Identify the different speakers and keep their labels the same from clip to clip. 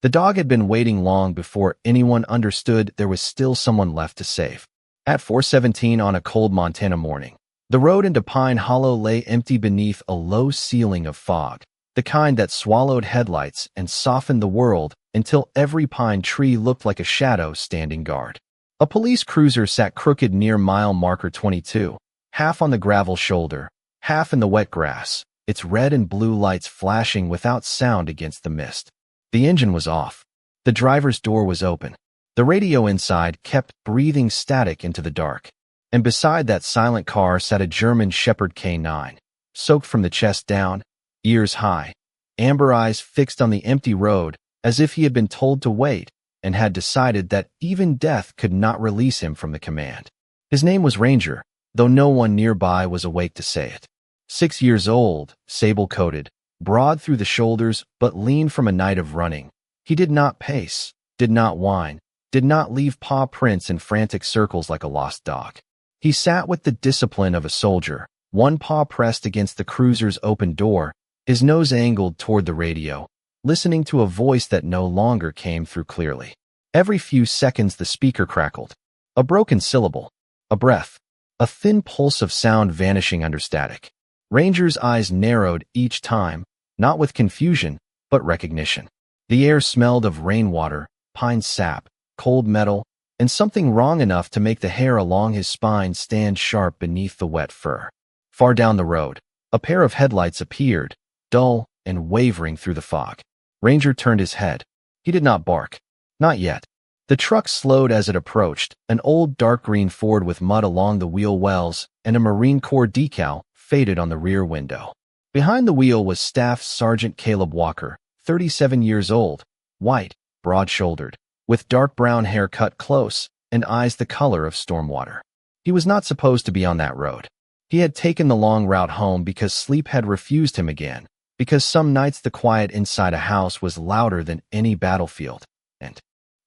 Speaker 1: The dog had been waiting long before anyone understood there was still someone left to save. At 4:17 on a cold Montana morning, the road into Pine Hollow lay empty beneath a low ceiling of fog, the kind that swallowed headlights and softened the world until every pine tree looked like a shadow standing guard. A police cruiser sat crooked near mile marker 22, half on the gravel shoulder, half in the wet grass, its red and blue lights flashing without sound against the mist. The engine was off. The driver's door was open. The radio inside kept breathing static into the dark. And beside that silent car sat a German Shepherd K9, soaked from the chest down, ears high, amber eyes fixed on the empty road as if he had been told to wait and had decided that even death could not release him from the command. His name was Ranger, though no one nearby was awake to say it. 6 years old, sable-coated, broad through the shoulders but lean from a night of running. He did not pace, did not whine, did not leave paw prints in frantic circles like a lost dog. He sat with the discipline of a soldier, one paw pressed against the cruiser's open door, his nose angled toward the radio, listening to a voice that no longer came through clearly. Every few seconds the speaker crackled. A broken syllable, a breath, a thin pulse of sound vanishing under static. Ranger's eyes narrowed each time, not with confusion, but recognition. The air smelled of rainwater, pine sap, cold metal, and something wrong enough to make the hair along his spine stand sharp beneath the wet fur. Far down the road, a pair of headlights appeared, dull and wavering through the fog. Ranger turned his head. He did not bark. Not yet. The truck slowed as it approached, an old dark green Ford with mud along the wheel wells and a Marine Corps decal faded on the rear window. Behind the wheel was Staff Sergeant Caleb Walker, 37 years old, white, broad-shouldered, with dark brown hair cut close and eyes the color of storm water. He was not supposed to be on that road. He had taken the long route home because sleep had refused him again, because some nights the quiet inside a house was louder than any battlefield, and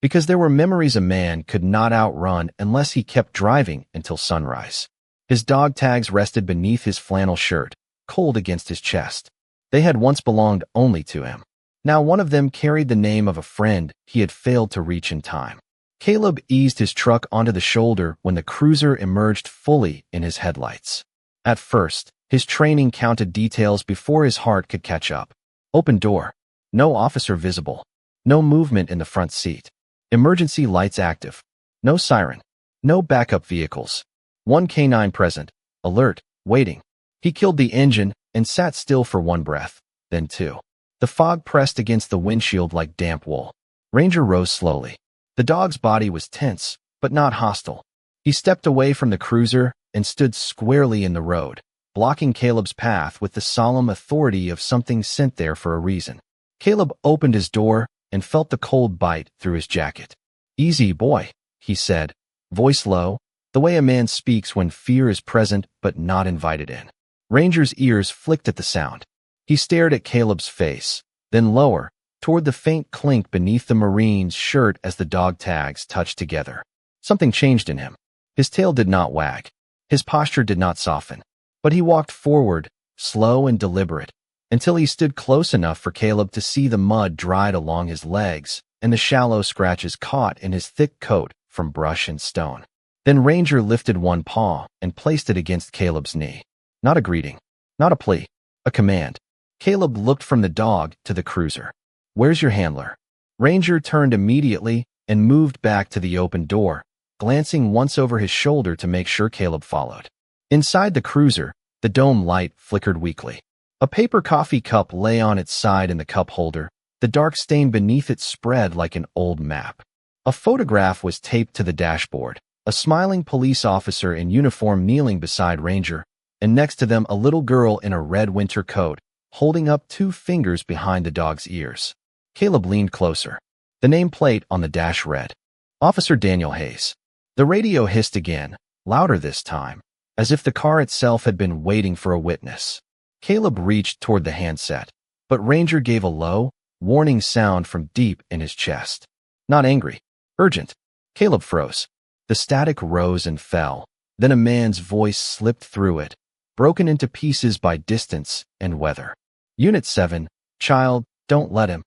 Speaker 1: because there were memories a man could not outrun unless he kept driving until sunrise. His dog tags rested beneath his flannel shirt, cold against his chest. They had once belonged only to him. Now one of them carried the name of a friend he had failed to reach in time. Caleb eased his truck onto the shoulder when the cruiser emerged fully in his headlights. At first, his training counted details before his heart could catch up. Open door. No officer visible. No movement in the front seat. Emergency lights active. No siren. No backup vehicles. One K9 present, alert, waiting. He killed the engine and sat still for one breath, then two. The fog pressed against the windshield like damp wool. Ranger rose slowly. The dog's body was tense, but not hostile. He stepped away from the cruiser and stood squarely in the road, blocking Caleb's path with the solemn authority of something sent there for a reason. Caleb opened his door and felt the cold bite through his jacket. "Easy, boy," he said, voice low, the way a man speaks when fear is present but not invited in. Ranger's ears flicked at the sound. He stared at Caleb's face, then lower, toward the faint clink beneath the Marine's shirt as the dog tags touched together. Something changed in him. His tail did not wag. His posture did not soften. But he walked forward, slow and deliberate, until he stood close enough for Caleb to see the mud dried along his legs and the shallow scratches caught in his thick coat from brush and stone. Then Ranger lifted one paw and placed it against Caleb's knee. Not a greeting, not a plea, a command. Caleb looked from the dog to the cruiser. "Where's your handler?" Ranger turned immediately and moved back to the open door, glancing once over his shoulder to make sure Caleb followed. Inside the cruiser, the dome light flickered weakly. A paper coffee cup lay on its side in the cup holder, the dark stain beneath it spread like an old map. A photograph was taped to the dashboard, a smiling police officer in uniform kneeling beside Ranger, and next to them a little girl in a red winter coat, holding up 2 fingers behind the dog's ears. Caleb leaned closer. The nameplate on the dash read, "Officer Daniel Hayes." The radio hissed again, louder this time, as if the car itself had been waiting for a witness. Caleb reached toward the handset, but Ranger gave a low, warning sound from deep in his chest. Not angry, urgent. Caleb froze. The static rose and fell, then a man's voice slipped through it, broken into pieces by distance and weather. "Unit 7, child, don't let him."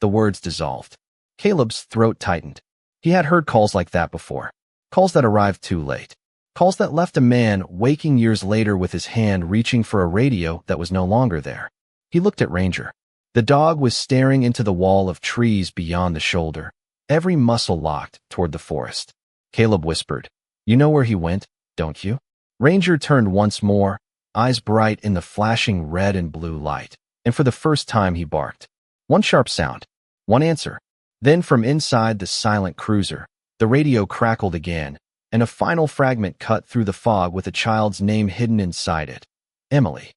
Speaker 1: The words dissolved. Caleb's throat tightened. He had heard calls like that before. Calls that arrived too late. Calls that left a man waking years later with his hand reaching for a radio that was no longer there. He looked at Ranger. The dog was staring into the wall of trees beyond the shoulder, every muscle locked toward the forest. Caleb whispered, "You know where he went, don't you?" Ranger turned once more, eyes bright in the flashing red and blue light, and for the first time he barked. One sharp sound, one answer. Then from inside the silent cruiser, the radio crackled again, and a final fragment cut through the fog with a child's name hidden inside it. Emily.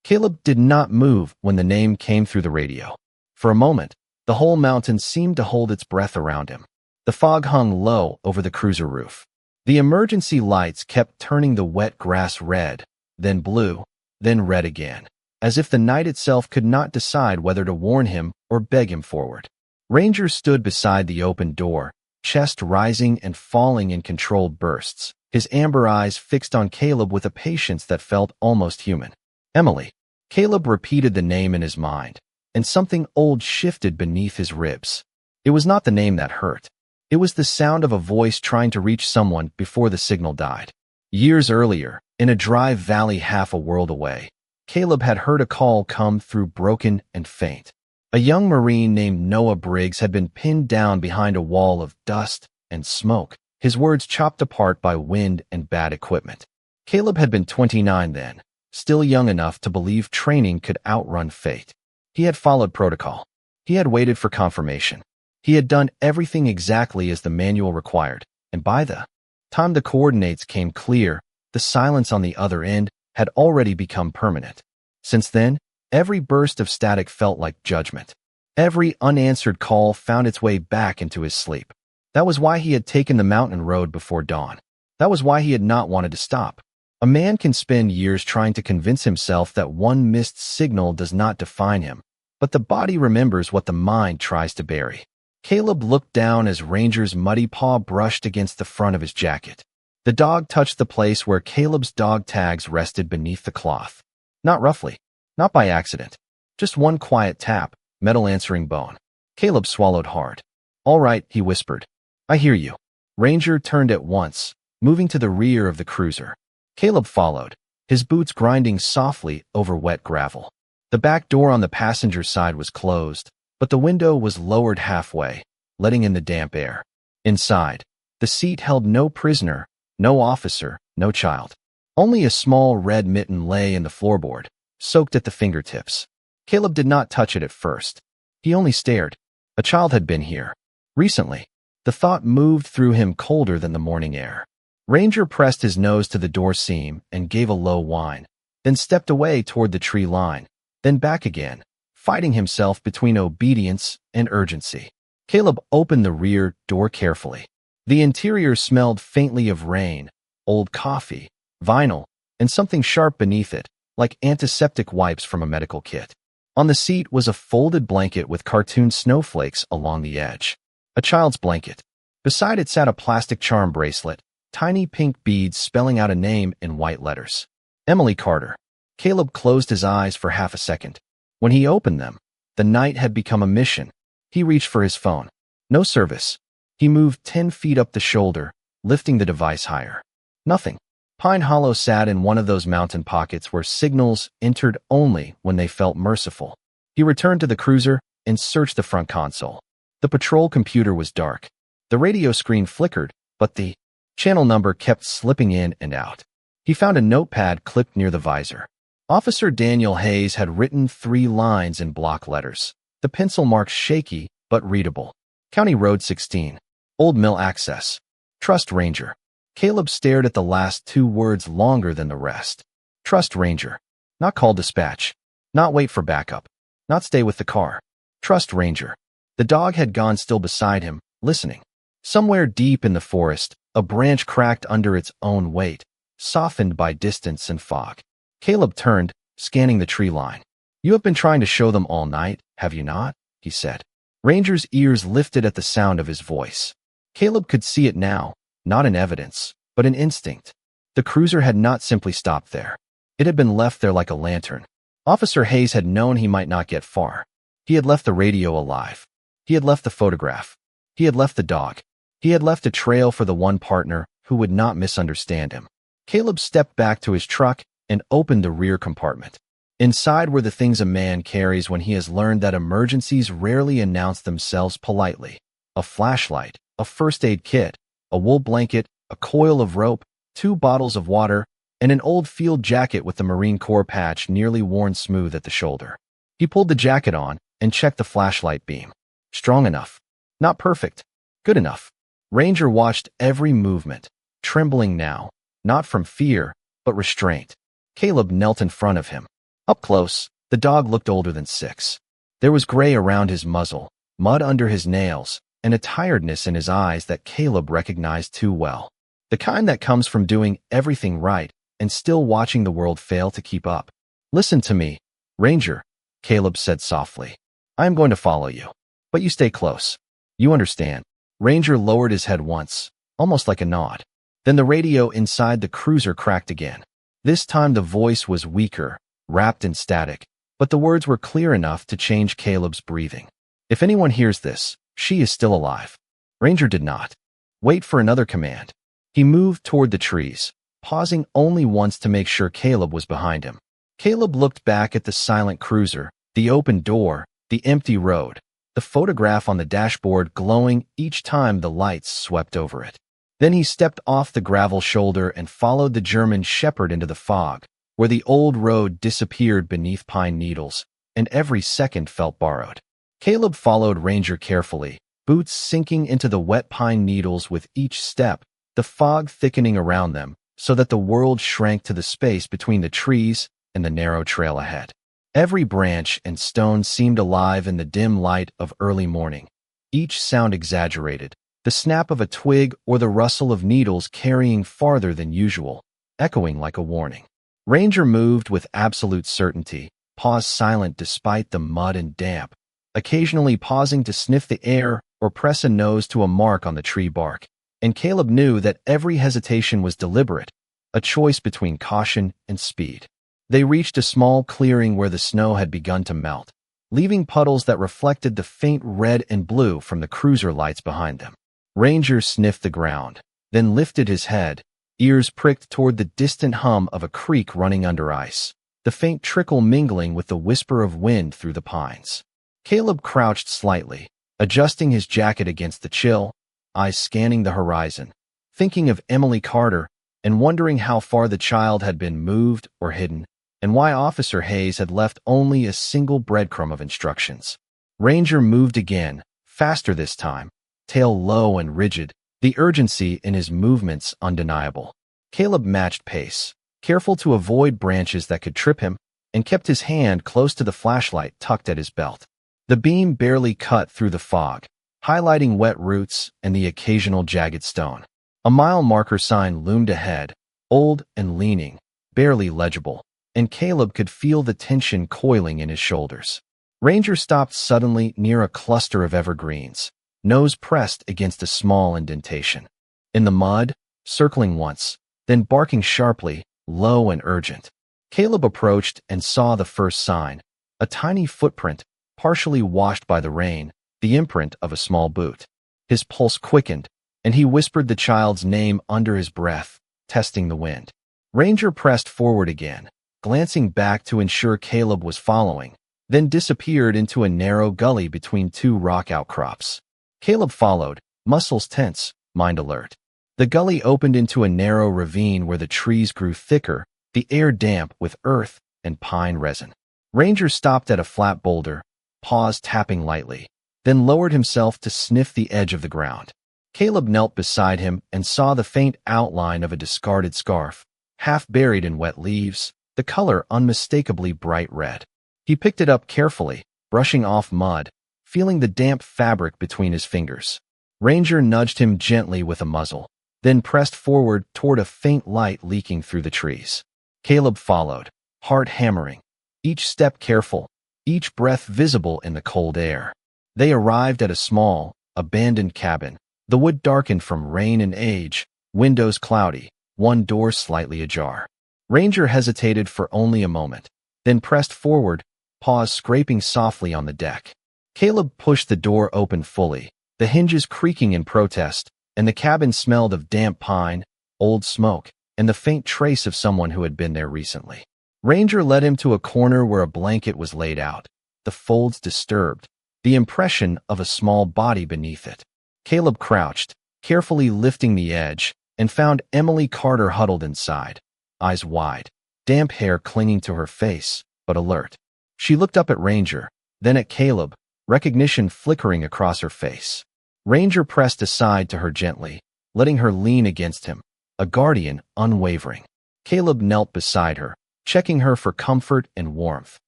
Speaker 1: Caleb did not move when the name came through the radio. For a moment, the whole mountain seemed to hold its breath around him. The fog hung low over the cruiser roof. The emergency lights kept turning the wet grass red, then blue, then red again, as if the night itself could not decide whether to warn him or beg him forward. Ranger stood beside the open door, chest rising and falling in controlled bursts, his amber eyes fixed on Caleb with a patience that felt almost human. Emily. Caleb repeated the name in his mind, and something old shifted beneath his ribs. It was not the name that hurt. It was the sound of a voice trying to reach someone before the signal died. Years earlier, in a dry valley half a world away, Caleb had heard a call come through broken and faint. A young Marine named Noah Briggs had been pinned down behind a wall of dust and smoke, his words chopped apart by wind and bad equipment. Caleb had been 29 then, still young enough to believe training could outrun fate. He had followed protocol. He had waited for confirmation. He had done everything exactly as the manual required, and by the time the coordinates came clear, the silence on the other end had already become permanent. Since then, every burst of static felt like judgment. Every unanswered call found its way back into his sleep. That was why he had taken the mountain road before dawn. That was why he had not wanted to stop. A man can spend years trying to convince himself that one missed signal does not define him, but the body remembers what the mind tries to bury. Caleb looked down as Ranger's muddy paw brushed against the front of his jacket. The dog touched the place where Caleb's dog tags rested beneath the cloth. Not roughly, not by accident. Just one quiet tap, metal answering bone. Caleb swallowed hard. "All right," he whispered. "I hear you." Ranger turned at once, moving to the rear of the cruiser. Caleb followed, his boots grinding softly over wet gravel. The back door on the passenger side was closed, but the window was lowered halfway, letting in the damp air. Inside, the seat held no prisoner, no officer, no child. Only a small red mitten lay in the floorboard, soaked at the fingertips. Caleb did not touch it at first. He only stared. A child had been here. Recently. The thought moved through him colder than the morning air. Ranger pressed his nose to the door seam and gave a low whine, then stepped away toward the tree line, then back again, fighting himself between obedience and urgency. Caleb opened the rear door carefully. The interior smelled faintly of rain, old coffee, vinyl, and something sharp beneath it, like antiseptic wipes from a medical kit. On the seat was a folded blanket with cartoon snowflakes along the edge. A child's blanket. Beside it sat a plastic charm bracelet, tiny pink beads spelling out a name in white letters. Emily Carter. Caleb closed his eyes for half a second. When he opened them, the night had become a mission. He reached for his phone. No service. He moved 10 feet up the shoulder, lifting the device higher. Nothing. Pine Hollow sat in one of those mountain pockets where signals entered only when they felt merciful. He returned to the cruiser and searched the front console. The patrol computer was dark. The radio screen flickered, but the channel number kept slipping in and out. He found a notepad clipped near the visor. Officer Daniel Hayes had written 3 lines in block letters, the pencil marks shaky but readable. County Road 16. Old Mill Access. Trust Ranger. Caleb stared at the last 2 words longer than the rest. Trust Ranger. Not call dispatch. Not wait for backup. Not stay with the car. Trust Ranger. The dog had gone still beside him, listening. Somewhere deep in the forest, a branch cracked under its own weight, softened by distance and fog. Caleb turned, scanning the tree line. "You have been trying to show them all night, have you not?" he said. Ranger's ears lifted at the sound of his voice. Caleb could see it now, not in evidence, but in instinct. The cruiser had not simply stopped there. It had been left there like a lantern. Officer Hayes had known he might not get far. He had left the radio alive. He had left the photograph. He had left the dog. He had left a trail for the one partner who would not misunderstand him. Caleb stepped back to his truck and opened the rear compartment. Inside were the things a man carries when he has learned that emergencies rarely announce themselves politely. A flashlight, a first aid kit, a wool blanket, a coil of rope, 2 bottles of water, and an old field jacket with the Marine Corps patch nearly worn smooth at the shoulder. He pulled the jacket on and checked the flashlight beam. Strong enough. Not perfect. Good enough. Ranger watched every movement, trembling now, not from fear, but restraint. Caleb knelt in front of him. Up close, the dog looked older than 6. There was gray around his muzzle, mud under his nails, and a tiredness in his eyes that Caleb recognized too well. The kind that comes from doing everything right and still watching the world fail to keep up. Listen to me, Ranger, Caleb said softly. I am going to follow you, but you stay close. You understand. Ranger lowered his head once, almost like a nod. Then the radio inside the cruiser cracked again. This time the voice was weaker, wrapped in static, but the words were clear enough to change Caleb's breathing. If anyone hears this, she is still alive. Ranger did not wait for another command. He moved toward the trees, pausing only once to make sure Caleb was behind him. Caleb looked back at the silent cruiser, the open door, the empty road, the photograph on the dashboard glowing each time the lights swept over it. Then he stepped off the gravel shoulder and followed the German shepherd into the fog, where the old road disappeared beneath pine needles, and every second felt borrowed. Caleb followed Ranger carefully, boots sinking into the wet pine needles with each step, the fog thickening around them, so that the world shrank to the space between the trees and the narrow trail ahead. Every branch and stone seemed alive in the dim light of early morning, each sound exaggerated, the snap of a twig or the rustle of needles carrying farther than usual, echoing like a warning. Ranger moved with absolute certainty, paused silent despite the mud and damp, occasionally pausing to sniff the air or press a nose to a mark on the tree bark. And Caleb knew that every hesitation was deliberate, a choice between caution and speed. They reached a small clearing where the snow had begun to melt, leaving puddles that reflected the faint red and blue from the cruiser lights behind them. Ranger sniffed the ground, then lifted his head, ears pricked toward the distant hum of a creek running under ice, the faint trickle mingling with the whisper of wind through the pines. Caleb crouched slightly, adjusting his jacket against the chill, eyes scanning the horizon, thinking of Emily Carter and wondering how far the child had been moved or hidden, and why Officer Hayes had left only a single breadcrumb of instructions. Ranger moved again, faster this time, tail low and rigid, the urgency in his movements undeniable. Caleb matched pace, careful to avoid branches that could trip him, and kept his hand close to the flashlight tucked at his belt. The beam barely cut through the fog, highlighting wet roots and the occasional jagged stone. A mile marker sign loomed ahead, old and leaning, barely legible, and Caleb could feel the tension coiling in his shoulders. Ranger stopped suddenly near a cluster of evergreens, nose pressed against a small indentation. In the mud, circling once, then barking sharply, low and urgent. Caleb approached and saw the first sign, a tiny footprint, partially washed by the rain, the imprint of a small boot. His pulse quickened, and he whispered the child's name under his breath, testing the wind. Ranger pressed forward again, glancing back to ensure Caleb was following, then disappeared into a narrow gully between 2 rock outcrops. Caleb followed, muscles tense, mind alert. The gully opened into a narrow ravine where the trees grew thicker, the air damp with earth and pine resin. Ranger stopped at a flat boulder, paused tapping lightly, then lowered himself to sniff the edge of the ground. Caleb knelt beside him and saw the faint outline of a discarded scarf, half buried in wet leaves, the color unmistakably bright red. He picked it up carefully, brushing off mud, feeling the damp fabric between his fingers. Ranger nudged him gently with a muzzle, then pressed forward toward a faint light leaking through the trees. Caleb followed, heart hammering, each step careful, each breath visible in the cold air. They arrived at a small, abandoned cabin, the wood darkened from rain and age, windows cloudy, one door slightly ajar. Ranger hesitated for only a moment, then pressed forward, paws scraping softly on the deck. Caleb pushed the door open fully, the hinges creaking in protest, and the cabin smelled of damp pine, old smoke, and the faint trace of someone who had been there recently. Ranger led him to a corner where a blanket was laid out, the folds disturbed, the impression of a small body beneath it. Caleb crouched, carefully lifting the edge, and found Emily Carter huddled inside, eyes wide, damp hair clinging to her face, but alert. She looked up at Ranger, then at Caleb, recognition flickering across her face. Ranger pressed aside to her gently, letting her lean against him, a guardian unwavering. Caleb knelt beside her, checking her for comfort and warmth,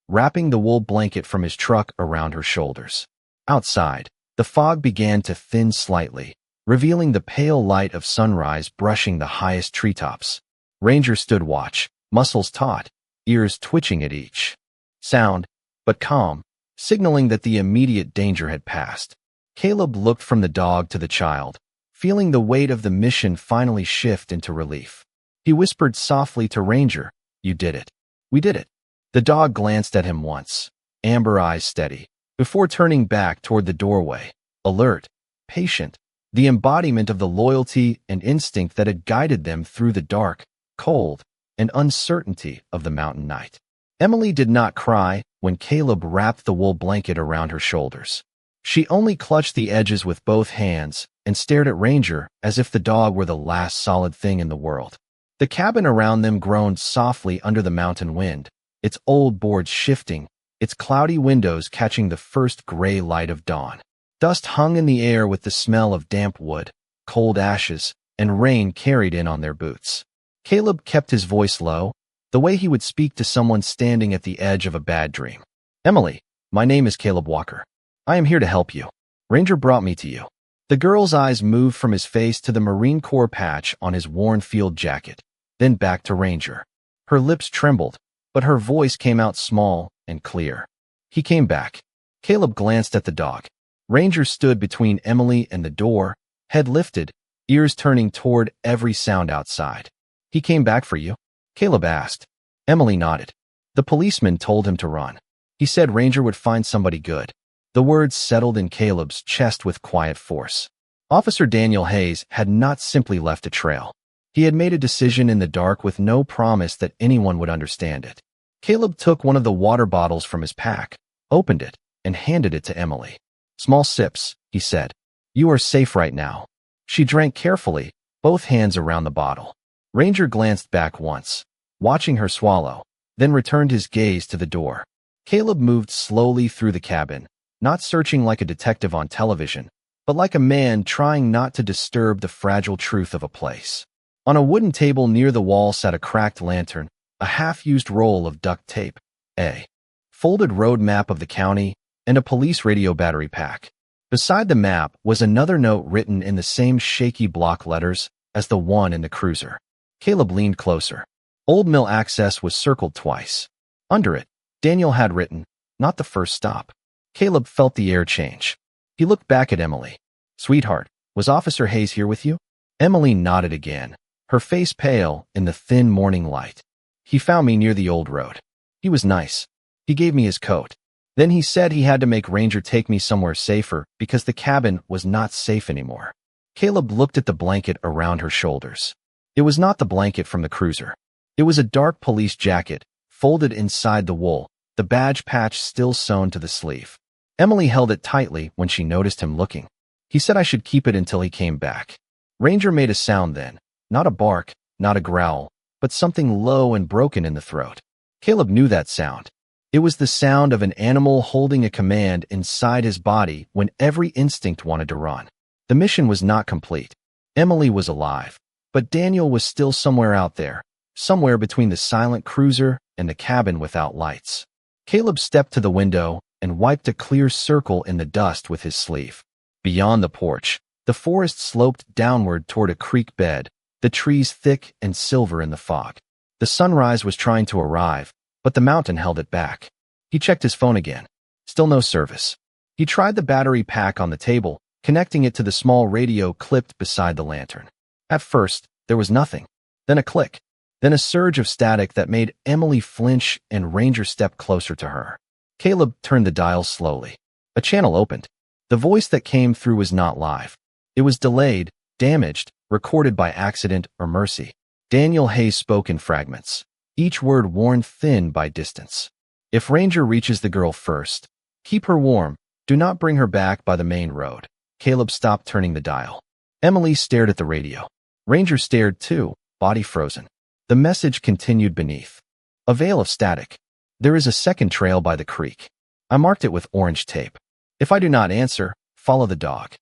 Speaker 1: wrapping the wool blanket from his truck around her shoulders. Outside, the fog began to thin slightly, revealing the pale light of sunrise brushing the highest treetops. Ranger stood watch, muscles taut, ears twitching at each sound, but calm, signaling that the immediate danger had passed. Caleb looked from the dog to the child, feeling the weight of the mission finally shift into relief. He whispered softly to Ranger, "You did it. We did it." The dog glanced at him once, amber eyes steady, before turning back toward the doorway, alert, patient, the embodiment of the loyalty and instinct that had guided them through the dark, cold, and uncertainty of the mountain night. Emily did not cry when Caleb wrapped the wool blanket around her shoulders. She only clutched the edges with both hands and stared at Ranger as if the dog were the last solid thing in the world. The cabin around them groaned softly under the mountain wind, its old boards shifting, its cloudy windows catching the first gray light of dawn. Dust hung in the air with the smell of damp wood, cold ashes, and rain carried in on their boots. Caleb kept his voice low, the way he would speak to someone standing at the edge of a bad dream. "Emily, my name is Caleb Walker. I am here to help you. Ranger brought me to you." The girl's eyes moved from his face to the Marine Corps patch on his worn field jacket, then back to Ranger. Her lips trembled, but her voice came out small and clear. "He came back." Caleb glanced at the dog. Ranger stood between Emily and the door, head lifted, ears turning toward every sound outside. "He came back for you?" Caleb asked. Emily nodded. "The policeman told him to run. He said Ranger would find somebody good." The words settled in Caleb's chest with quiet force. Officer Daniel Hayes had not simply left a trail. He had made a decision in the dark with no promise that anyone would understand it. Caleb took one of the water bottles from his pack, opened it, and handed it to Emily. "Small sips," he said. "You are safe right now." She drank carefully, both hands around the bottle. Ranger glanced back once, watching her swallow, then returned his gaze to the door. Caleb moved slowly through the cabin, not searching like a detective on television, but like a man trying not to disturb the fragile truth of a place. On a wooden table near the wall sat a cracked lantern, a half-used roll of duct tape, a folded road map of the county, and a police radio battery pack. Beside the map was another note written in the same shaky block letters as the one in the cruiser. Caleb leaned closer. Old Mill Access was circled twice. Under it, Daniel had written, "Not the first stop." Caleb felt the air change. He looked back at Emily. "Sweetheart, was Officer Hayes here with you?" Emily nodded again, her face pale in the thin morning light. "He found me near the old road. He was nice. He gave me his coat. Then he said he had to make Ranger take me somewhere safer because the cabin was not safe anymore." Caleb looked at the blanket around her shoulders. It was not the blanket from the cruiser. It was a dark police jacket, folded inside the wool, the badge patch still sewn to the sleeve. Emily held it tightly when she noticed him looking. "He said I should keep it until he came back." Ranger made a sound then, not a bark, not a growl, but something low and broken in the throat. Caleb knew that sound. It was the sound of an animal holding a command inside his body when every instinct wanted to run. The mission was not complete. Emily was alive, but Daniel was still somewhere out there, somewhere between the silent cruiser and the cabin without lights. Caleb stepped to the window and wiped a clear circle in the dust with his sleeve. Beyond the porch, the forest sloped downward toward a creek bed, the trees thick and silver in the fog. The sunrise was trying to arrive, but the mountain held it back. He checked his phone again. Still no service. He tried the battery pack on the table, connecting it to the small radio clipped beside the lantern. At first, there was nothing. Then a click. Then a surge of static that made Emily flinch and Ranger step closer to her. Caleb turned the dial slowly. A channel opened. The voice that came through was not live. It was delayed, damaged, recorded by accident or mercy. Daniel Hayes spoke in fragments, each word worn thin by distance. If Ranger reaches the girl first, keep her warm. Do not bring her back by the main road. Caleb stopped turning the dial. Emily stared at the radio. Ranger stared too, body frozen. The message continued beneath. A veil of static. There is a second trail by the creek. I marked it with orange tape. If I do not answer, follow the dog.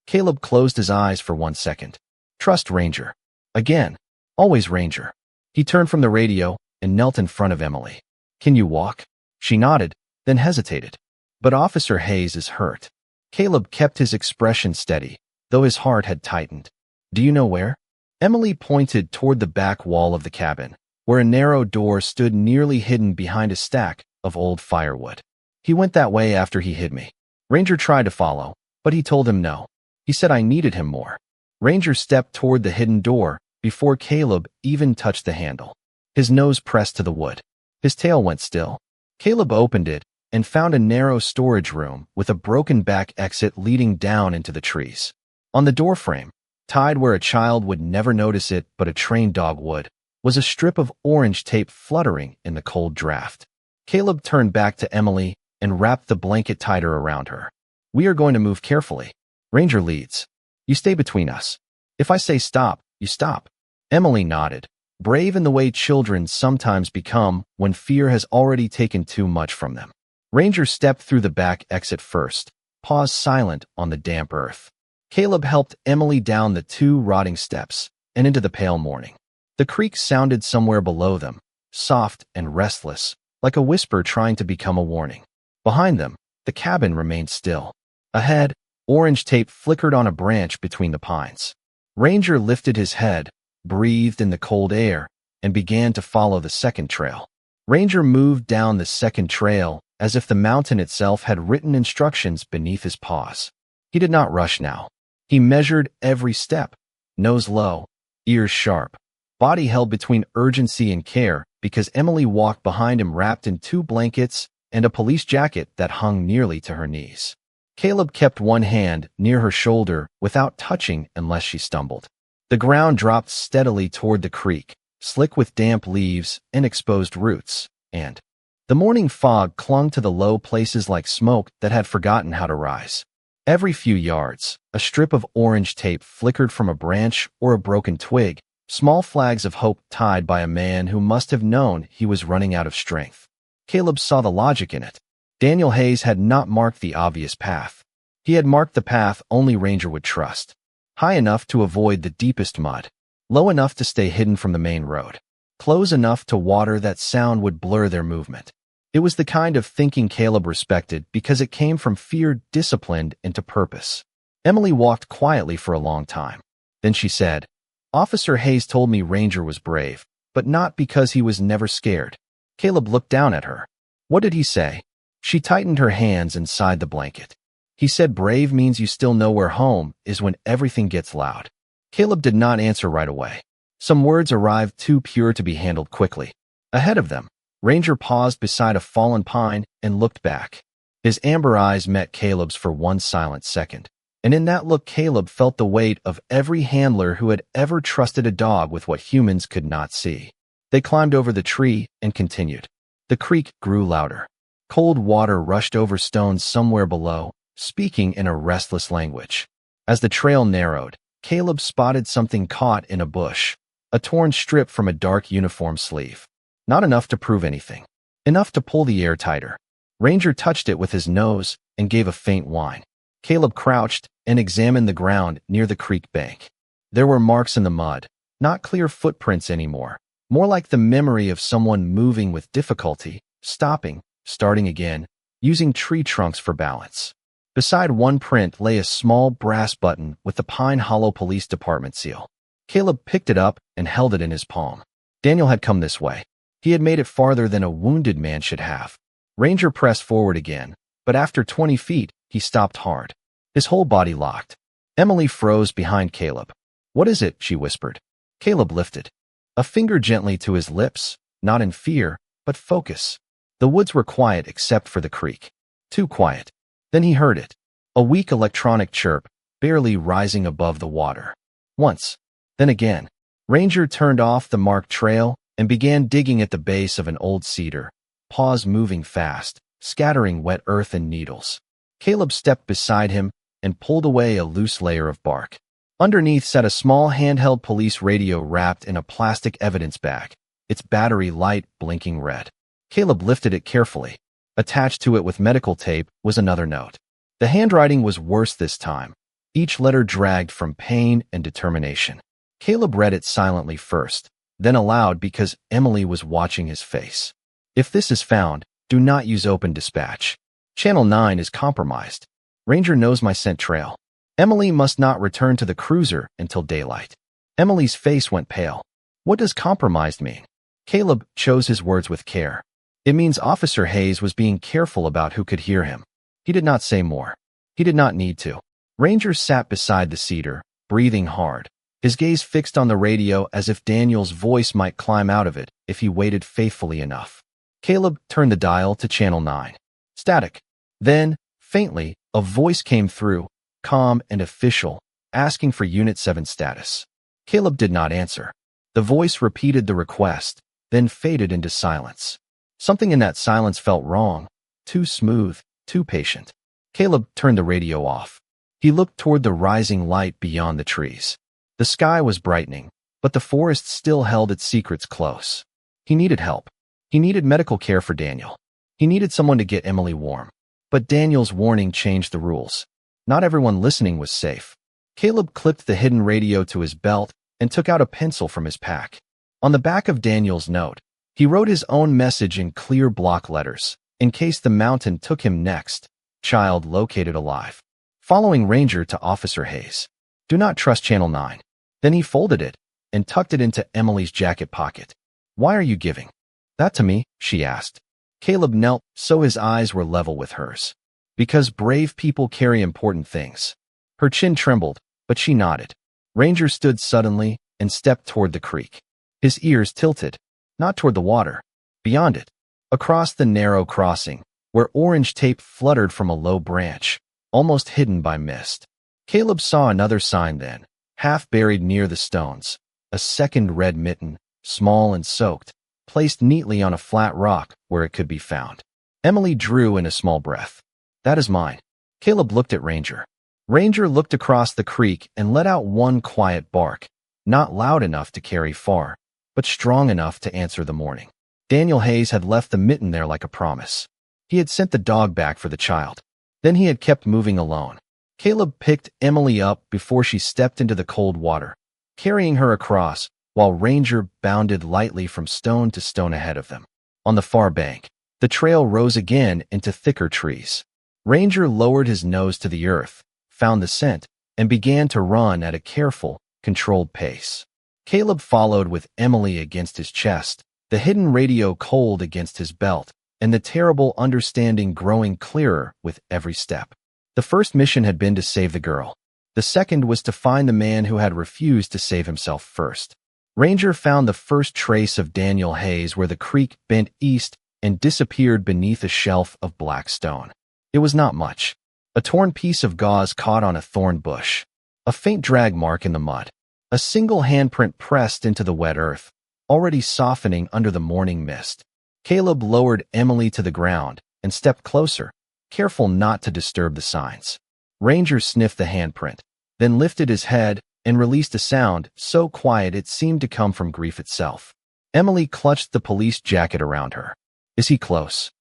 Speaker 1: Caleb closed his eyes for 1 second. Trust Ranger. Again. Always Ranger. He turned from the radio and knelt in front of Emily. Can you walk? She nodded, then hesitated. But Officer Hayes is hurt. Caleb kept his expression steady, though his heart had tightened. Do you know where? Emily pointed toward the back wall of the cabin, where a narrow door stood nearly hidden behind a stack of old firewood. He went that way after he hid me. Ranger tried to follow, but he told him no. He said I needed him more. Ranger stepped toward the hidden door before Caleb even touched the handle. His nose pressed to the wood. His tail went still. Caleb opened it and found a narrow storage room with a broken back exit leading down into the trees. On the doorframe, tied where a child would never notice it but a trained dog would, was a strip of orange tape fluttering in the cold draft. Caleb turned back to Emily and wrapped the blanket tighter around her. We are going to move carefully. Ranger leads. You stay between us. If I say stop, you stop. Emily nodded, brave in the way children sometimes become when fear has already taken too much from them. Ranger stepped through the back exit first, paused silent on the damp earth. Caleb helped Emily down the 2 rotting steps and into the pale morning. The creek sounded somewhere below them, soft and restless, like a whisper trying to become a warning. Behind them, the cabin remained still. Ahead, orange tape flickered on a branch between the pines. Ranger lifted his head, breathed in the cold air, and began to follow the second trail. Ranger moved down the second trail as if the mountain itself had written instructions beneath his paws. He did not rush now. He measured every step, nose low, ears sharp, body held between urgency and care because Emily walked behind him wrapped in 2 blankets and a police jacket that hung nearly to her knees. Caleb kept one hand near her shoulder without touching unless she stumbled. The ground dropped steadily toward the creek, slick with damp leaves and exposed roots, and the morning fog clung to the low places like smoke that had forgotten how to rise. Every few yards, a strip of orange tape flickered from a branch or a broken twig, small flags of hope tied by a man who must have known he was running out of strength. Caleb saw the logic in it. Daniel Hayes had not marked the obvious path. He had marked the path only Ranger would trust. High enough to avoid the deepest mud, low enough to stay hidden from the main road, close enough to water that sound would blur their movement. It was the kind of thinking Caleb respected because it came from fear disciplined into purpose. Emily walked quietly for a long time. Then she said, Officer Hayes told me Ranger was brave, but not because he was never scared. Caleb looked down at her. What did he say? She tightened her hands inside the blanket. He said brave means you still know where home is when everything gets loud. Caleb did not answer right away. Some words arrived too pure to be handled quickly. Ahead of them, Ranger paused beside a fallen pine and looked back. His amber eyes met Caleb's for 1 silent second, and in that look Caleb felt the weight of every handler who had ever trusted a dog with what humans could not see. They climbed over the tree and continued. The creek grew louder. Cold water rushed over stones somewhere below, speaking in a restless language. As the trail narrowed, Caleb spotted something caught in a bush, a torn strip from a dark uniform sleeve. Not enough to prove anything. Enough to pull the air tighter. Ranger touched it with his nose and gave a faint whine. Caleb crouched and examined the ground near the creek bank. There were marks in the mud, not clear footprints anymore, more like the memory of someone moving with difficulty, stopping, starting again, using tree trunks for balance. Beside one print lay a small brass button with the Pine Hollow Police Department seal. Caleb picked it up and held it in his palm. Daniel had come this way. He had made it farther than a wounded man should have. Ranger pressed forward again, but after 20 feet, he stopped hard. His whole body locked. Emily froze behind Caleb. What is it? She whispered. Caleb lifted a finger gently to his lips, not in fear, but focus. The woods were quiet except for the creek. Too quiet. Then he heard it. A weak electronic chirp, barely rising above the water. Once. Then again. Ranger turned off the marked trail and began digging at the base of an old cedar, paws moving fast, scattering wet earth and needles. Caleb stepped beside him and pulled away a loose layer of bark. Underneath sat a small handheld police radio wrapped in a plastic evidence bag, its battery light blinking red. Caleb lifted it carefully. Attached to it with medical tape was another note. The handwriting was worse this time, each letter dragged from pain and determination. Caleb read it silently first, then aloud because Emily was watching his face. If this is found, do not use open dispatch. Channel 9 is compromised. Ranger knows my scent trail. Emily must not return to the cruiser until daylight. Emily's face went pale. What does compromised mean? Caleb chose his words with care. It means Officer Hayes was being careful about who could hear him. He did not say more. He did not need to. Ranger sat beside the cedar, breathing hard, his gaze fixed on the radio as if Daniel's voice might climb out of it if he waited faithfully enough. Caleb turned the dial to Channel 9. Static. Then, faintly, a voice came through, calm and official, asking for Unit 7 status. Caleb did not answer. The voice repeated the request, then faded into silence. Something in that silence felt wrong, too smooth, too patient. Caleb turned the radio off. He looked toward the rising light beyond the trees. The sky was brightening, but the forest still held its secrets close. He needed help. He needed medical care for Daniel. He needed someone to get Emily warm. But Daniel's warning changed the rules. Not everyone listening was safe. Caleb clipped the hidden radio to his belt and took out a pencil from his pack. On the back of Daniel's note, he wrote his own message in clear block letters, in case the mountain took him next. Child located alive. Following Ranger to Officer Hayes. Do not trust Channel 9. Then he folded it and tucked it into Emily's jacket pocket. Why are you giving that to me? She asked. Caleb knelt so his eyes were level with hers. Because brave people carry important things. Her chin trembled, but she nodded. Ranger stood suddenly and stepped toward the creek. His ears tilted, not toward the water, beyond it, across the narrow crossing, where orange tape fluttered from a low branch, almost hidden by mist. Caleb saw another sign then, half buried near the stones, a second red mitten, small and soaked, placed neatly on a flat rock where it could be found. Emily drew in a small breath. That is mine. Caleb looked at Ranger. Ranger looked across the creek and let out one quiet bark, not loud enough to carry far, but strong enough to answer the morning. Daniel Hayes had left the mitten there like a promise. He had sent the dog back for the child. Then he had kept moving alone. Caleb picked Emily up before she stepped into the cold water, carrying her across, while Ranger bounded lightly from stone to stone ahead of them. On the far bank, the trail rose again into thicker trees. Ranger lowered his nose to the earth, found the scent, and began to run at a careful, controlled pace. Caleb followed with Emily against his chest, the hidden radio cold against his belt, and the terrible understanding growing clearer with every step. The first mission had been to save the girl. The second was to find the man who had refused to save himself first. Ranger found the first trace of Daniel Hayes where the creek bent east and disappeared beneath a shelf of black stone. It was not much. A torn piece of gauze caught on a thorn bush. A faint drag mark in the mud. A single handprint pressed into the wet earth, already softening under the morning mist. Caleb lowered Emily to the ground and stepped closer, careful not to disturb the signs. Ranger sniffed the handprint, then lifted his head and released a sound so quiet it seemed to come from grief itself. Emily clutched the police jacket around her. Is he close?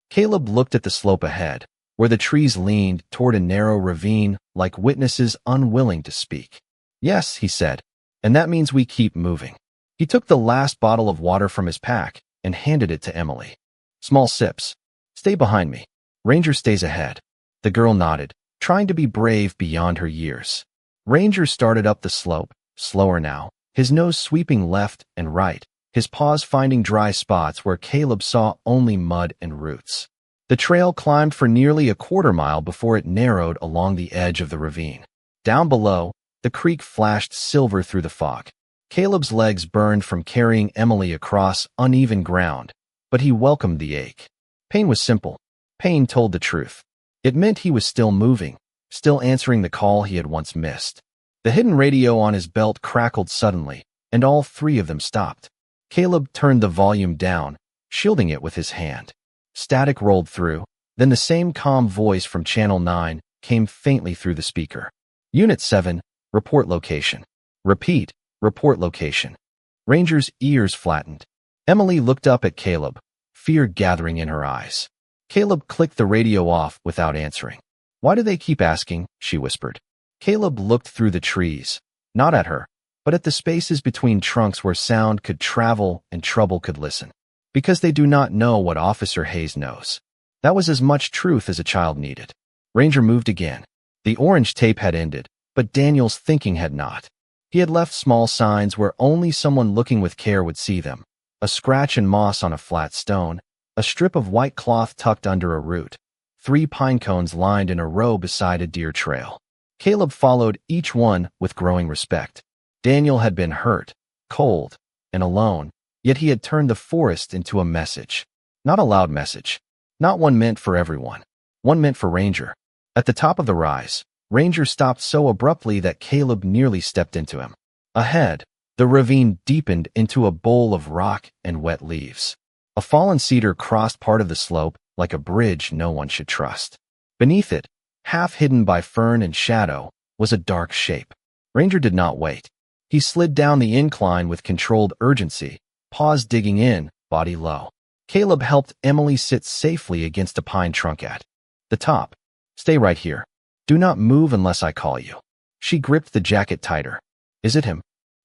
Speaker 1: Caleb looked at the slope ahead, where the trees leaned toward a narrow ravine like witnesses unwilling to speak. Yes, he said, and that means we keep moving. He took the last bottle of water from his pack and handed it to Emily. Small sips. Stay behind me. Ranger stays ahead. The girl nodded, trying to be brave beyond her years. Ranger started up the slope, slower now, his nose sweeping left and right, his paws finding dry spots where Caleb saw only mud and roots. The trail climbed for nearly a quarter-mile before it narrowed along the edge of the ravine. Down below, the creek flashed silver through the fog. Caleb's legs burned from carrying Emily across uneven ground, but he welcomed the ache. Pain was simple. Pain told the truth. It meant he was still moving, still answering the call he had once missed. The hidden radio on his belt crackled suddenly, and all three of them stopped. Caleb turned the volume down, shielding it with his hand. Static rolled through, then the same calm voice from Channel 9 came faintly through the speaker. Unit 7, report location. Repeat, report location. Ranger's ears flattened. Emily looked up at Caleb, fear gathering in her eyes. Caleb clicked the radio off without answering. Why do they keep asking? She whispered. Caleb looked through the trees, not at her, but at the spaces between trunks where sound could travel and trouble could listen. Because they do not know what Officer Hayes knows. That was as much truth as a child needed. Ranger moved again. The orange tape had ended, but Daniel's thinking had not. He had left small signs where only someone looking with care would see them. A scratch in moss on a flat stone, a strip of white cloth tucked under a root, 3 pine cones lined in a row beside a deer trail. Caleb followed each one with growing respect. Daniel had been hurt, cold, and alone, yet he had turned the forest into a message. Not a loud message. Not one meant for everyone. One meant for Ranger. At the top of the rise, Ranger stopped so abruptly that Caleb nearly stepped into him. Ahead, the ravine deepened into a bowl of rock and wet leaves. A fallen cedar crossed part of the slope like a bridge no one should trust. Beneath it, half hidden by fern and shadow, was a dark shape. Ranger did not wait. He slid down the incline with controlled urgency, paws digging in, body low. Caleb helped Emily sit safely against a pine trunk at the top. Stay right here. Do not move unless I call you. She gripped the jacket tighter. Is it him?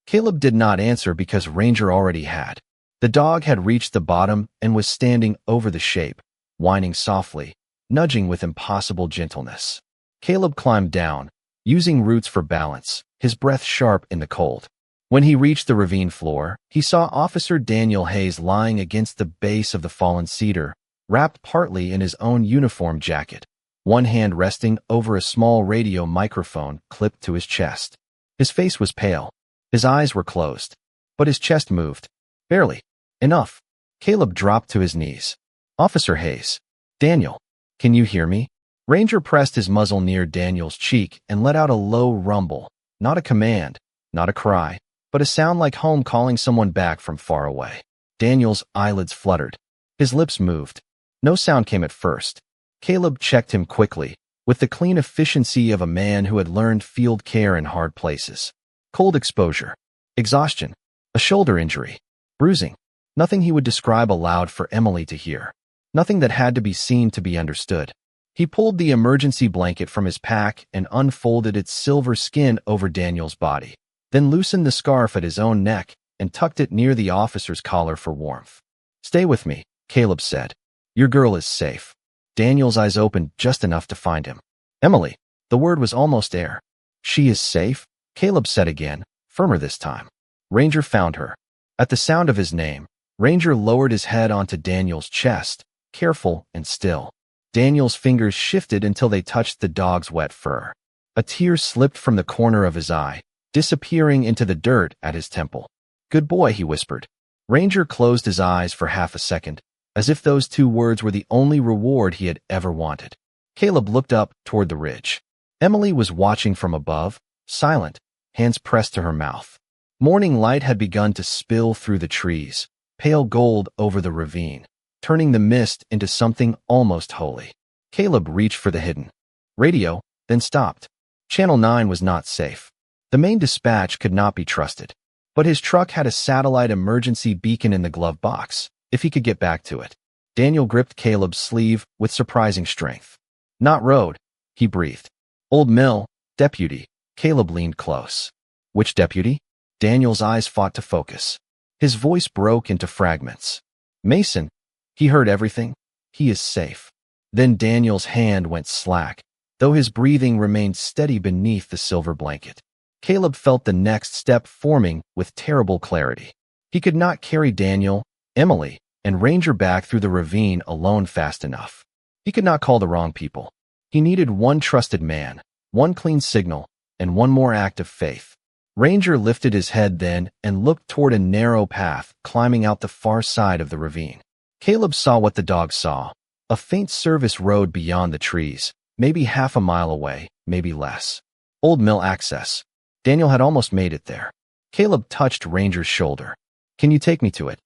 Speaker 1: Caleb did not answer because Ranger already had. The dog had reached the bottom and was standing over the shape, whining softly, nudging with impossible gentleness. Caleb climbed down, using roots for balance, his breath sharp in the cold. When he reached the ravine floor, he saw Officer Daniel Hayes lying against the base of the fallen cedar, wrapped partly in his own uniform jacket, one hand resting over a small radio microphone clipped to his chest. His face was pale. His eyes were closed, but his chest moved. Barely. Enough. Caleb dropped to his knees. Officer Hayes. Daniel. Can you hear me? Ranger pressed his muzzle near Daniel's cheek and let out a low rumble. Not a command, not a cry, but a sound like home calling someone back from far away. Daniel's eyelids fluttered. His lips moved. No sound came at first. Caleb checked him quickly, with the clean efficiency of a man who had learned field care in hard places. Cold exposure. Exhaustion. A shoulder injury. Bruising. Nothing he would describe aloud for Emily to hear. Nothing that had to be seen to be understood. He pulled the emergency blanket from his pack and unfolded its silver skin over Daniel's body, then loosened the scarf at his own neck and tucked it near the officer's collar for warmth. Stay with me, Caleb said. Your girl is safe. Daniel's eyes opened just enough to find him. Emily. The word was almost air. She is safe, Caleb said again, firmer this time. Ranger found her. At the sound of his name, Ranger lowered his head onto Daniel's chest, careful and still. Daniel's fingers shifted until they touched the dog's wet fur. A tear slipped from the corner of his eye, disappearing into the dirt at his temple. Good boy, he whispered. Ranger closed his eyes for half a second, as if those 2 words were the only reward he had ever wanted. Caleb looked up toward the ridge. Emily was watching from above, silent, hands pressed to her mouth. Morning light had begun to spill through the trees, pale gold over the ravine, turning the mist into something almost holy. Caleb reached for the hidden radio, then stopped. Channel 9 was not safe. The main dispatch could not be trusted. But his truck had a satellite emergency beacon in the glove box, if he could get back to it. Daniel gripped Caleb's sleeve with surprising strength. Not road, he breathed. Old Mill, deputy. Caleb leaned close. Which deputy? Daniel's eyes fought to focus. His voice broke into fragments. Mason. He heard everything. He is safe. Then Daniel's hand went slack, though his breathing remained steady beneath the silver blanket. Caleb felt the next step forming with terrible clarity. He could not carry Daniel, Emily, and Ranger back through the ravine alone fast enough. He could not call the wrong people. He needed one trusted man, one clean signal, and one more act of faith. Ranger lifted his head then and looked toward a narrow path climbing out the far side of the ravine. Caleb saw what the dog saw, a faint service road beyond the trees, Maybe half a mile away, maybe less. Old Mill Access. Daniel had almost made it there. Caleb touched Ranger's shoulder. Can you take me to it?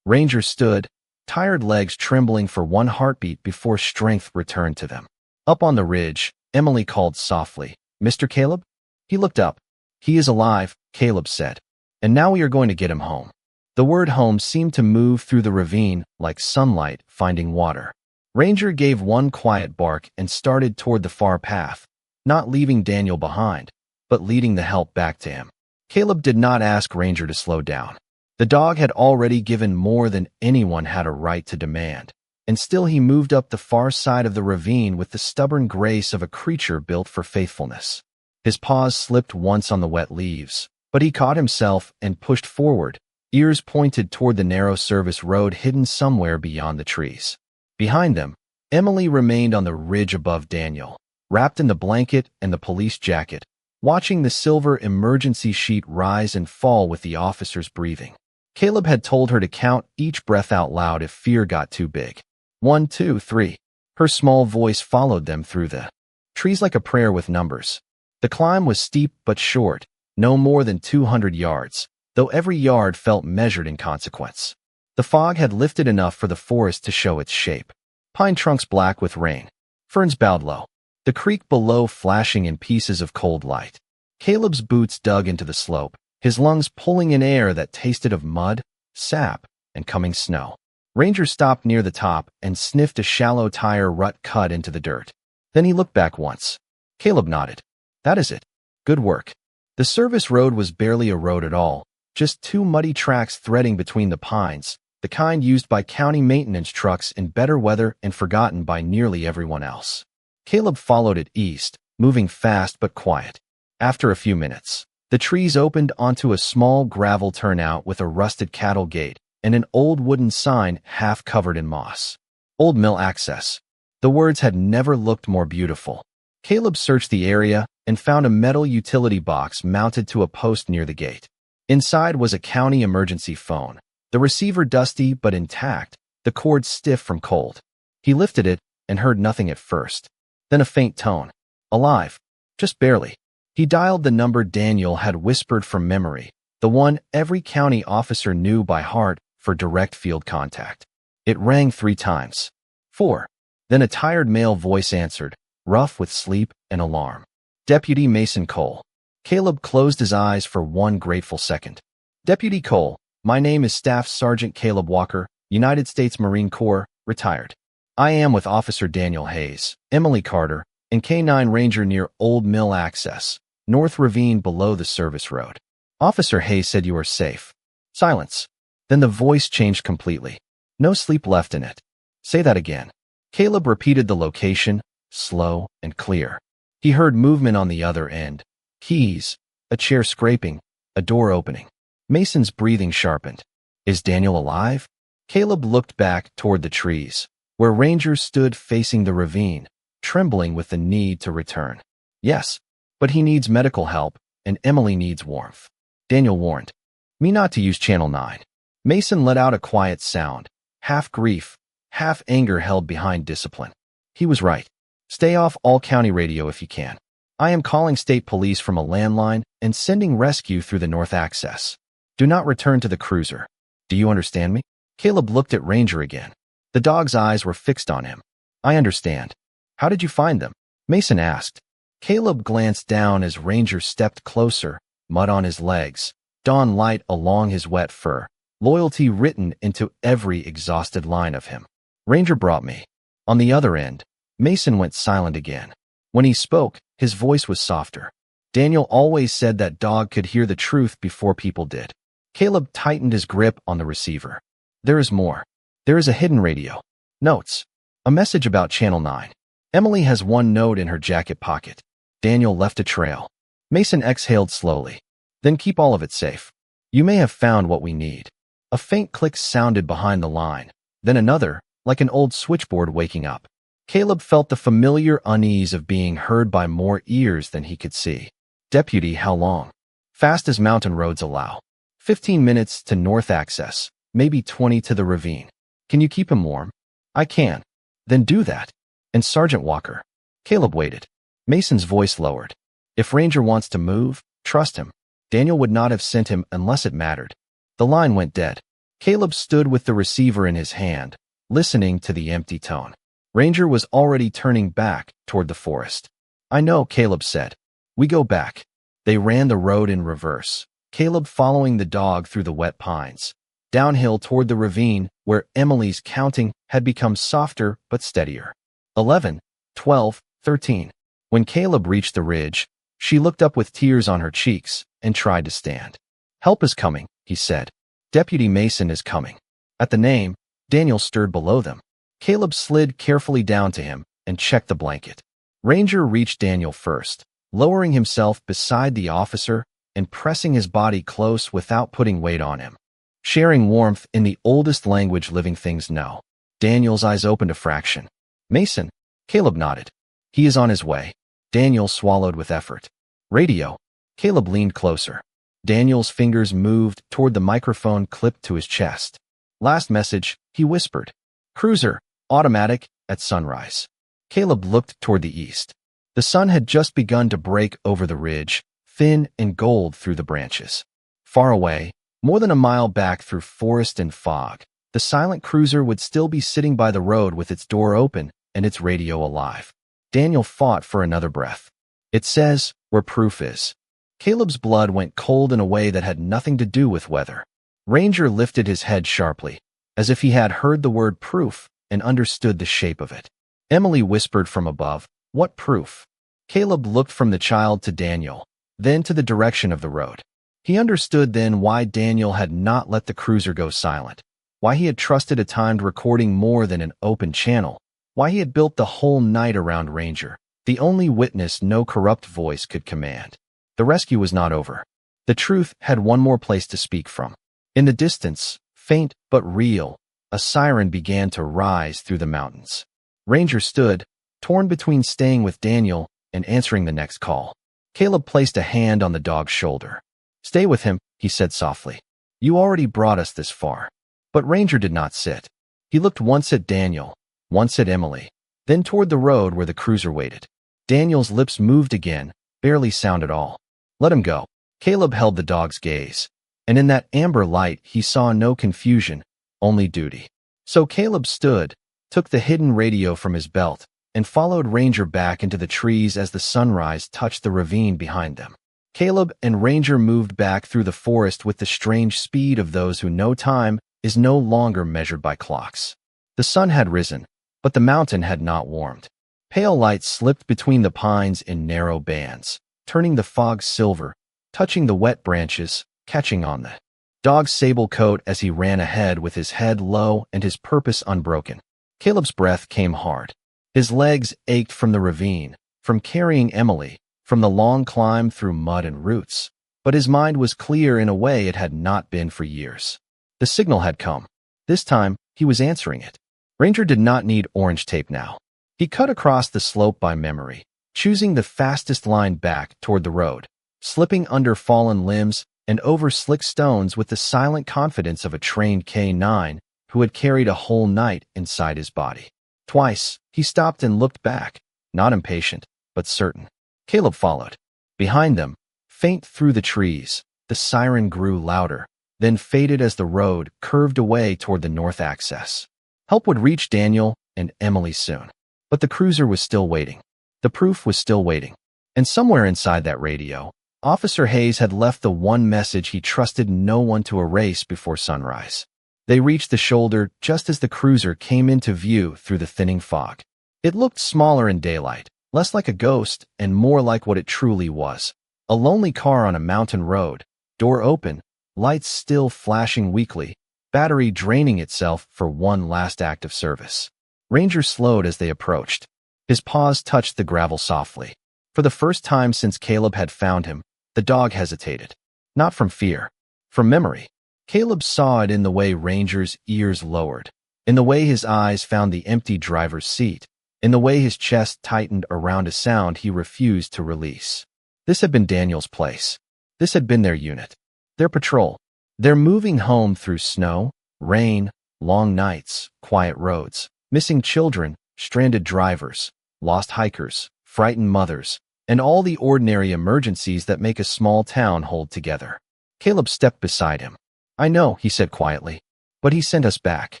Speaker 1: Ranger stood, tired legs trembling for one heartbeat before strength returned to them. Up on the ridge, Emily called softly, "Mr. Caleb?" He looked up. "He is alive," Caleb said. "And now we are going to get him home." The word home seemed to move through the ravine like sunlight finding water. Ranger gave one quiet bark and started toward the far path, not leaving Daniel behind, but leading the help back to him. Caleb did not ask Ranger to slow down. The dog had already given more than anyone had a right to demand, and still he moved up the far side of the ravine with the stubborn grace of a creature built for faithfulness. His paws slipped once on the wet leaves, but he caught himself and pushed forward, ears pointed toward the narrow service road hidden somewhere beyond the trees. Behind them, Emily remained on the ridge above Daniel, wrapped in the blanket and the police jacket, watching the silver emergency sheet rise and fall with the officer's breathing. Caleb had told her to count each breath out loud if fear got too big. 1, 2, 3. Her small voice followed them through the trees like a prayer with numbers. The climb was steep but short, no more than 200 yards, though every yard felt measured in consequence. The fog had lifted enough for the forest to show its shape. Pine trunks black with rain. Ferns bowed low. The creek below flashing in pieces of cold light. Caleb's boots dug into the slope, his lungs pulling in air that tasted of mud, sap, and coming snow. Ranger stopped near the top and sniffed a shallow tire rut cut into the dirt. Then he looked back once. Caleb nodded. "That is it. Good work." The service road was barely a road at all, just two muddy tracks threading between the pines, the kind used by county maintenance trucks in better weather and forgotten by nearly everyone else. Caleb followed it east, moving fast but quiet. After a few minutes, the trees opened onto a small gravel turnout with a rusted cattle gate and an old wooden sign half covered in moss. Old Mill Access. The words had never looked more beautiful. Caleb searched the area and found a metal utility box mounted to a post near the gate. Inside was a county emergency phone, the receiver dusty but intact, the cord stiff from cold. He lifted it and heard nothing at first. Then a faint tone. Alive. Just barely. He dialed the number Daniel had whispered from memory, the one every county officer knew by heart for direct field contact. It rang 3 times. 4. Then a tired male voice answered, rough with sleep and alarm. Deputy Mason Cole. Caleb closed his eyes for one grateful second. Deputy Cole, my name is Staff Sergeant Caleb Walker, United States Marine Corps, retired. I am with Officer Daniel Hayes, Emily Carter, and K-9 Ranger near Old Mill Access, North Ravine below the service road. Officer Hayes said you are safe. Silence. Then the voice changed completely. No sleep left in it. Say that again. Caleb repeated the location, slow and clear. He heard movement on the other end. Keys, a chair scraping, a door opening. Mason's breathing sharpened. Is Daniel alive? Caleb looked back toward the trees, where Ranger stood facing the ravine, trembling with the need to return. Yes, but he needs medical help, and Emily needs warmth. Daniel warned me not to use Channel 9. Mason let out a quiet sound, half grief, half anger held behind discipline. He was right. Stay off all county radio if you can. I am calling state police from a landline and sending rescue through the North Access. Do not return to the cruiser. Do you understand me? Caleb looked at Ranger again. The dog's eyes were fixed on him. I understand. How did you find them? Mason asked. Caleb glanced down as Ranger stepped closer, mud on his legs, dawn light along his wet fur, loyalty written into every exhausted line of him. Ranger brought me. On the other end, Mason went silent again. When he spoke, his voice was softer. Daniel always said that dog could hear the truth before people did. Caleb tightened his grip on the receiver. There is more. There is a hidden radio. Notes. A message about Channel 9. Emily has one note in her jacket pocket. Daniel left a trail. Mason exhaled slowly. Then keep all of it safe. You may have found what we need. A faint click sounded behind the line. Then another, like an old switchboard waking up. Caleb felt the familiar unease of being heard by more ears than he could see. Deputy, how long? Fast as mountain roads allow. 15 minutes to North Access, maybe 20 to the ravine. Can you keep him warm? I can. Then do that. And Sergeant Walker. Caleb waited. Mason's voice lowered. If Ranger wants to move, trust him. Daniel would not have sent him unless it mattered. The line went dead. Caleb stood with the receiver in his hand, listening to the empty tone. Ranger was already turning back toward the forest. I know, Caleb said. We go back. They ran the road in reverse, Caleb following the dog through the wet pines, downhill toward the ravine where Emily's counting had become softer but steadier. 11, 12, 13. When Caleb reached the ridge, she looked up with tears on her cheeks and tried to stand. Help is coming, he said. Deputy Mason is coming. At the name, Daniel stirred below them. Caleb slid carefully down to him and checked the blanket. Ranger reached Daniel first, lowering himself beside the officer and pressing his body close without putting weight on him. Sharing warmth in the oldest language living things know. Daniel's eyes opened a fraction. Mason? Caleb nodded. He is on his way. Daniel swallowed with effort. Radio? Caleb leaned closer. Daniel's fingers moved toward the microphone clipped to his chest. Last message, he whispered. Cruiser, automatic, at sunrise. Caleb looked toward the east. The sun had just begun to break over the ridge, thin and gold through the branches. Far away, more than a mile back through forest and fog, the silent cruiser would still be sitting by the road with its door open and its radio alive. Daniel fought for another breath. It says, where proof is. Caleb's blood went cold in a way that had nothing to do with weather. Ranger lifted his head sharply, as if he had heard the word proof and understood the shape of it. Emily whispered from above, what proof? Caleb looked from the child to Daniel, then to the direction of the road. He understood then why Daniel had not let the cruiser go silent, why he had trusted a timed recording more than an open channel, why he had built the whole night around Ranger, the only witness no corrupt voice could command. The rescue was not over. The truth had one more place to speak from. In the distance, faint but real, a siren began to rise through the mountains. Ranger stood, torn between staying with Daniel and answering the next call. Caleb placed a hand on the dog's shoulder. Stay with him, he said softly. You already brought us this far. But Ranger did not sit. He looked once at Daniel, once at Emily, then toward the road where the cruiser waited. Daniel's lips moved again, barely sound at all. Let him go. Caleb held the dog's gaze, and in that amber light he saw no confusion, only duty. So Caleb stood, took the hidden radio from his belt, and followed Ranger back into the trees as the sunrise touched the ravine behind them. Caleb and Ranger moved back through the forest with the strange speed of those who know time is no longer measured by clocks. The sun had risen, but the mountain had not warmed. Pale light slipped between the pines in narrow bands, turning the fog silver, touching the wet branches, catching on the dog's sable coat as he ran ahead with his head low and his purpose unbroken. Caleb's breath came hard. His legs ached from the ravine, from carrying Emily, from the long climb through mud and roots, but his mind was clear in a way it had not been for years. The signal had come. This time, he was answering it. Ranger did not need orange tape now. He cut across the slope by memory, choosing the fastest line back toward the road, slipping under fallen limbs and over slick stones with the silent confidence of a trained K9 who had carried a whole night inside his body. Twice, he stopped and looked back, not impatient, but certain. Caleb followed. Behind them, faint through the trees, the siren grew louder, then faded as the road curved away toward the north access. Help would reach Daniel and Emily soon. But the cruiser was still waiting. The proof was still waiting. And somewhere inside that radio, Officer Hayes had left the one message he trusted no one to erase before sunrise. They reached the shoulder just as the cruiser came into view through the thinning fog. It looked smaller in daylight, less like a ghost and more like what it truly was. A lonely car on a mountain road, door open, lights still flashing weakly, battery draining itself for one last act of service. Ranger slowed as they approached. His paws touched the gravel softly. For the first time since Caleb had found him, the dog hesitated. Not from fear, from memory. Caleb saw it in the way Ranger's ears lowered, in the way his eyes found the empty driver's seat, in the way his chest tightened around a sound he refused to release. This had been Daniel's place. This had been their unit, their patrol. Their moving home through snow, rain, long nights, quiet roads, missing children, stranded drivers, lost hikers, frightened mothers, and all the ordinary emergencies that make a small town hold together. Caleb stepped beside him. "I know," he said quietly, "but he sent us back."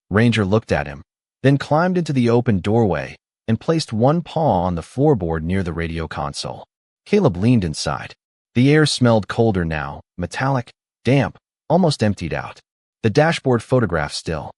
Speaker 1: Ranger looked at him, then climbed into the open doorway and placed one paw on the floorboard near the radio console. Caleb leaned inside. The air smelled colder now, metallic, damp, almost emptied out. The dashboard photograph still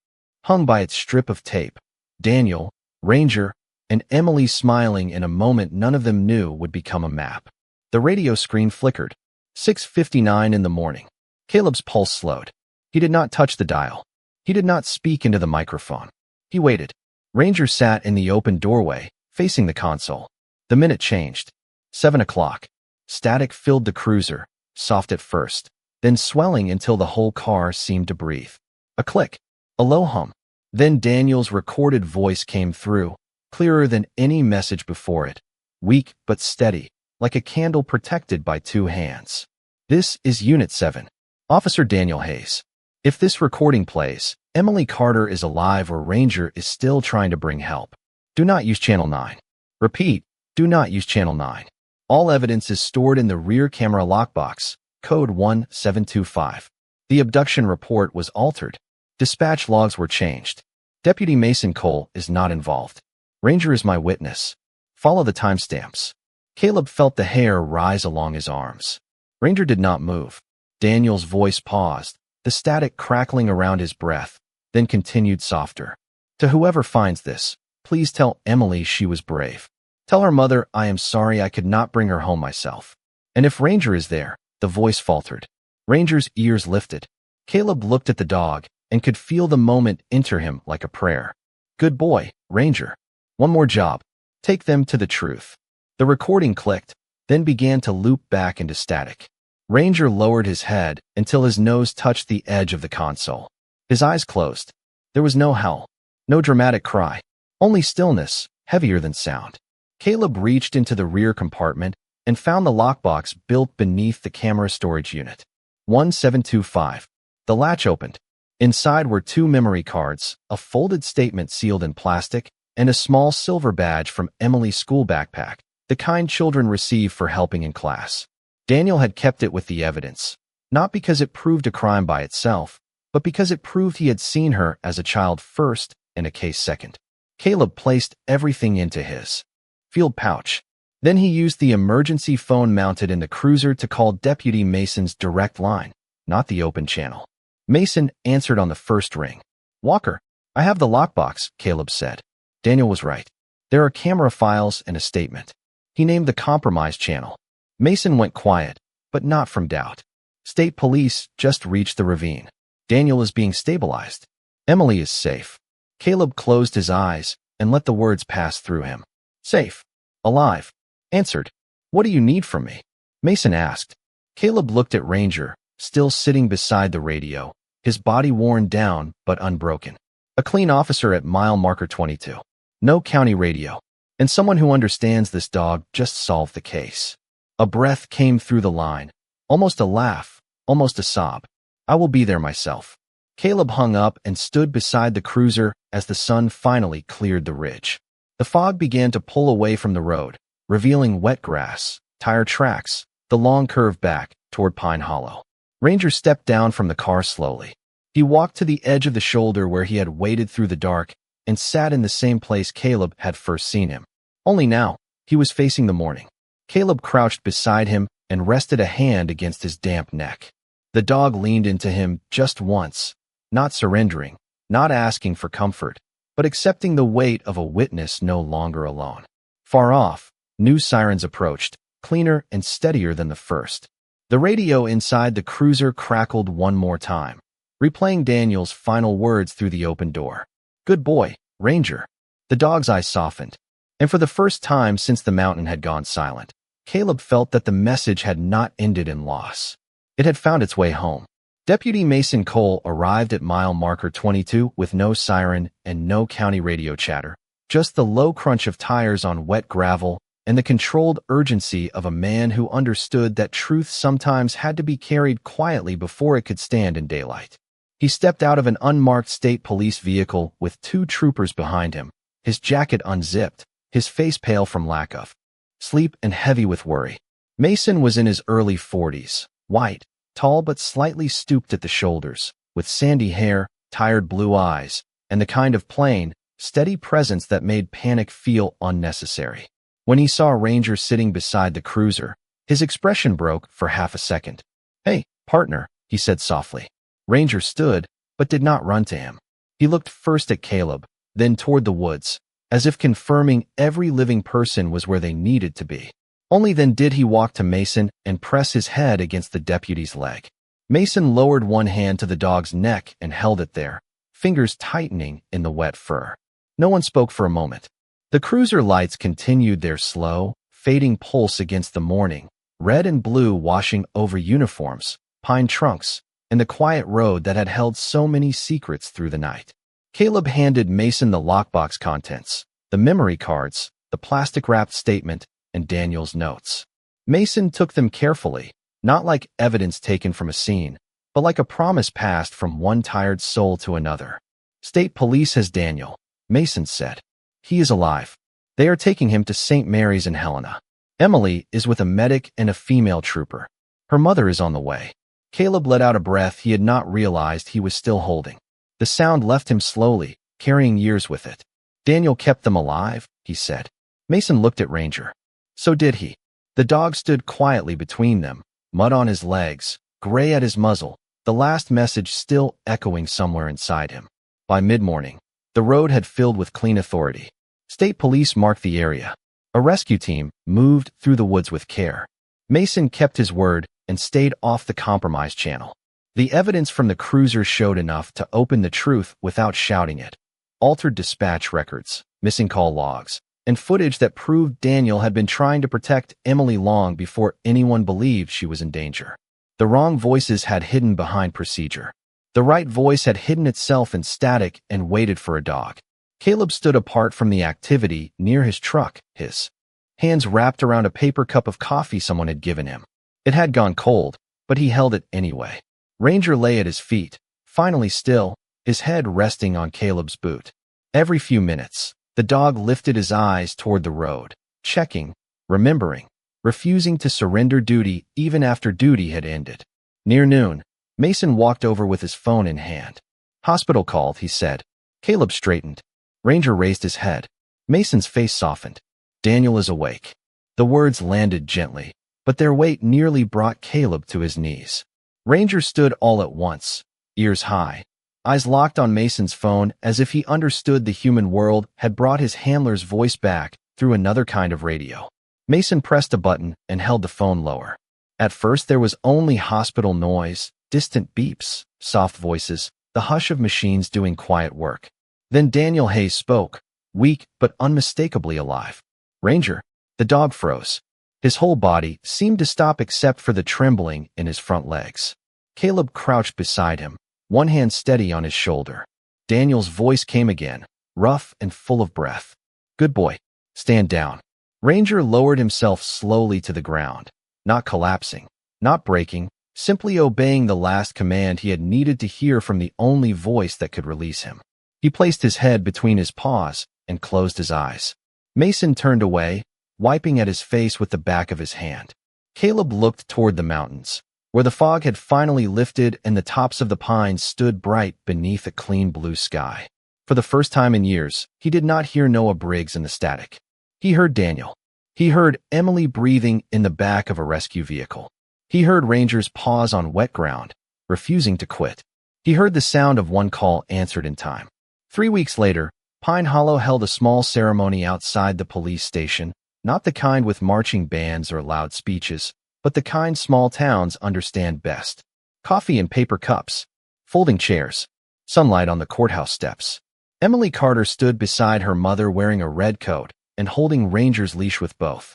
Speaker 1: hung by its strip of tape. Daniel, Ranger, and Emily smiling in a moment none of them knew would become a map. The radio screen flickered. 6:59 in the morning. Caleb's pulse slowed. He did not touch the dial. He did not speak into the microphone. He waited. Ranger sat in the open doorway, facing the console. The minute changed. 7 o'clock. Static filled the cruiser, soft at first, then swelling until the whole car seemed to breathe. A click. A low hum. Then Daniel's recorded voice came through, clearer than any message before it. Weak but steady, like a candle protected by two hands. "This is Unit 7. Officer Daniel Hayes. If this recording plays, Emily Carter is alive or Ranger is still trying to bring help. Do not use Channel 9. Repeat, do not use Channel 9. All evidence is stored in the rear camera lockbox, code 1725. The abduction report was altered. Dispatch logs were changed. Deputy Mason Cole is not involved. Ranger is my witness. Follow the timestamps." Caleb felt the hair rise along his arms. Ranger did not move. Daniel's voice paused, the static crackling around his breath, then continued softer. "To whoever finds this, please tell Emily she was brave. Tell her mother I am sorry I could not bring her home myself. And if Ranger is there," the voice faltered. Ranger's ears lifted. Caleb looked at the dog and could feel the moment enter him like a prayer. "Good boy, Ranger. One more job. Take them to the truth." The recording clicked, then began to loop back into static. Ranger lowered his head until his nose touched the edge of the console. His eyes closed. There was no howl, no dramatic cry, only stillness, heavier than sound. Caleb reached into the rear compartment and found the lockbox built beneath the camera storage unit. 1725. The latch opened. Inside were 2 memory cards, a folded statement sealed in plastic, and a small silver badge from Emily's school backpack, the kind children receive for helping in class. Daniel had kept it with the evidence, not because it proved a crime by itself, but because it proved he had seen her as a child first and a case second. Caleb placed everything into his field pouch. Then he used the emergency phone mounted in the cruiser to call Deputy Mason's direct line, not the open channel. Mason answered on the first ring. "Walker, I have the lockbox," Caleb said. Daniel was right. There are camera files and a statement. He named the compromised channel. Mason went quiet, but not from doubt. "State police just reached the ravine. Daniel is being stabilized. Emily is safe." Caleb closed his eyes and let the words pass through him. "Safe. Alive." Answered. "What do you need from me?" Mason asked. Caleb looked at Ranger, still sitting beside the radio, his body worn down but unbroken. A clean officer at mile marker 22. No county radio. And someone who understands this dog just solved the case. A breath came through the line, almost a laugh, almost a sob. "I will be there myself." Caleb hung up and stood beside the cruiser as the sun finally cleared the ridge. The fog began to pull away from the road, revealing wet grass, tire tracks, the long curve back toward Pine Hollow. Ranger stepped down from the car slowly. He walked to the edge of the shoulder where he had waded through the dark and sat in the same place Caleb had first seen him. Only now, he was facing the morning. Caleb crouched beside him and rested a hand against his damp neck. The dog leaned into him just once, not surrendering, not asking for comfort, but accepting the weight of a witness no longer alone. Far off, new sirens approached, cleaner and steadier than the first. The radio inside the cruiser crackled one more time, replaying Daniel's final words through the open door. "Good boy, Ranger." The dog's eyes softened, and for the first time since the mountain had gone silent, Caleb felt that the message had not ended in loss. It had found its way home. Deputy Mason Cole arrived at mile marker 22 with no siren and no county radio chatter, just the low crunch of tires on wet gravel and the controlled urgency of a man who understood that truth sometimes had to be carried quietly before it could stand in daylight. He stepped out of an unmarked state police vehicle with 2 troopers behind him, his jacket unzipped, his face pale from lack of sleep and heavy with worry. Mason was in his early 40s, white, tall but slightly stooped at the shoulders, with sandy hair, tired blue eyes, and the kind of plain, steady presence that made panic feel unnecessary. When he saw Ranger sitting beside the cruiser, his expression broke for half a second. "Hey, partner," he said softly. Ranger stood, but did not run to him. He looked first at Caleb, then toward the woods, as if confirming every living person was where they needed to be. Only then did he walk to Mason and press his head against the deputy's leg. Mason lowered one hand to the dog's neck and held it there, fingers tightening in the wet fur. No one spoke for a moment. The cruiser lights continued their slow, fading pulse against the morning, red and blue washing over uniforms, pine trunks, and the quiet road that had held so many secrets through the night. Caleb handed Mason the lockbox contents, the memory cards, the plastic-wrapped statement, and Daniel's notes. Mason took them carefully, not like evidence taken from a scene, but like a promise passed from one tired soul to another. "State Police has Daniel," Mason said. "He is alive. They are taking him to St. Mary's in Helena. Emily is with a medic and a female trooper. Her mother is on the way." Caleb let out a breath he had not realized he was still holding. The sound left him slowly, carrying years with it. "Daniel kept them alive," he said. Mason looked at Ranger. So did he. The dog stood quietly between them, mud on his legs, gray at his muzzle, the last message still echoing somewhere inside him. By mid-morning, the road had filled with clean authority. State police marked the area. A rescue team moved through the woods with care. Mason kept his word and stayed off the compromise channel. The evidence from the cruiser showed enough to open the truth without shouting it. Altered dispatch records, missing call logs, and footage that proved Daniel had been trying to protect Emily long before anyone believed she was in danger. The wrong voices had hidden behind procedure. The right voice had hidden itself in static and waited for a dog. Caleb stood apart from the activity near his truck, his hands wrapped around a paper cup of coffee someone had given him. It had gone cold, but he held it anyway. Ranger lay at his feet, finally still, his head resting on Caleb's boot. Every few minutes, the dog lifted his eyes toward the road, checking, remembering, refusing to surrender duty even after duty had ended. Near noon, Mason walked over with his phone in hand. "Hospital called," he said. Caleb straightened. Ranger raised his head. Mason's face softened. "Daniel is awake." The words landed gently, but their weight nearly brought Caleb to his knees. Ranger stood all at once, ears high, eyes locked on Mason's phone as if he understood the human world had brought his handler's voice back through another kind of radio. Mason pressed a button and held the phone lower. At first there was only hospital noise, distant beeps, soft voices, the hush of machines doing quiet work. Then Daniel Hayes spoke, weak but unmistakably alive. "Ranger." The dog froze. His whole body seemed to stop except for the trembling in his front legs. Caleb crouched beside him, one hand steady on his shoulder. Daniel's voice came again, rough and full of breath. "Good boy. Stand down." Ranger lowered himself slowly to the ground, not collapsing, not breaking, simply obeying the last command he had needed to hear from the only voice that could release him. He placed his head between his paws and closed his eyes. Mason turned away, wiping at his face with the back of his hand. Caleb looked toward the mountains, where the fog had finally lifted and the tops of the pines stood bright beneath a clean blue sky. For the first time in years, he did not hear Noah Briggs in the static. He heard Daniel. He heard Emily breathing in the back of a rescue vehicle. He heard Ranger's paws on wet ground, refusing to quit. He heard the sound of one call answered in time. 3 weeks later, Pine Hollow held a small ceremony outside the police station, not the kind with marching bands or loud speeches, but the kind small towns understand best. Coffee in paper cups, folding chairs, sunlight on the courthouse steps. Emily Carter stood beside her mother wearing a red coat and holding Ranger's leash with both